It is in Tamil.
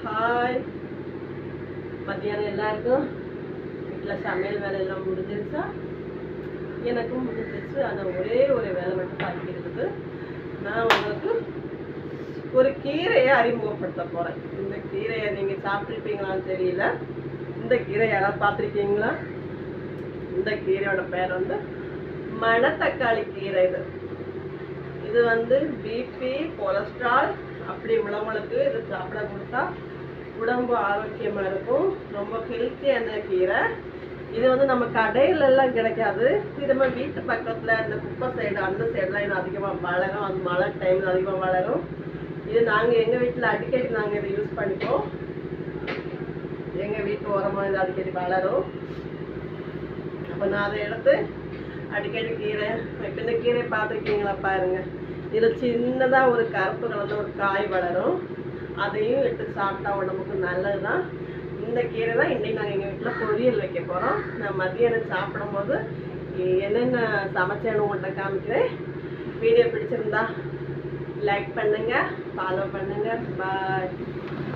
ஹாய். மத்தியானம் எல்லாருக்கும் வீட்டில் சமையல் வேலையெல்லாம் முடிஞ்சிருச்சா? எனக்கும் முடிஞ்சிருச்சு. ஆனால் ஒரே ஒரு வேலை மட்டும் பாக்கி இருக்குது. நான் உங்களுக்கு ஒரு கீரையை அறிமுகப்படுத்த போகிறேன். இந்த கீரையை நீங்கள் சாப்பிட்ருப்பீங்களான்னு தெரியல. இந்த கீரை யாராவது பார்த்துருக்கீங்களா? இந்த கீரையோட பேர் வந்து மணத்தக்காளி கீரை. இது பிபி, கொலஸ்ட்ரால் அப்படி உள்ளவங்களுக்கு இது சாப்பிட கொடுத்தா உடம்பு ஆரோக்கியமாக இருக்கும். ரொம்ப ஹெல்த்தியான கீரை. இது நம்ம கடையில எல்லாம் கிடைக்காது. இது நம்ம வீட்டு பக்கத்தில் இந்த குப்பை சைடு அந்த சைடெலாம் இது அதிகமாக வளரும். அது மழை டைமில் அதிகமாக வளரும். இது நாங்கள் எங்கள் வீட்டில் அடிக்கடி நாங்கள் இதை யூஸ் பண்ணிப்போம். எங்கள் வீட்டு ஓரமாக இது அடிக்கடி வளரும். அப்போ நான் அதை எடுத்து அடிக்கடி கீரை இப்போ இந்த கீரை பார்த்துருக்கீங்களா பாருங்க. இதில் சின்னதாக ஒரு கருப்பு கலந்த ஒரு காய் வளரும். அதையும் எடுத்து சாப்பிட்டா உடம்புக்கு நல்லது தான். இந்த கீரை தான் இன்றைக்கி நாங்கள் எங்கள் வீட்டில் பொரியல் வைக்க போகிறோம். நான் மதியானம் சாப்பிடும்போது என்னென்ன சமைச்சேன்னு உங்கள்கிட்ட காமிக்கிறேன். வீடியோ பிடிச்சிருந்தா லைக் பண்ணுங்கள், ஃபாலோ பண்ணுங்கள். பாய்.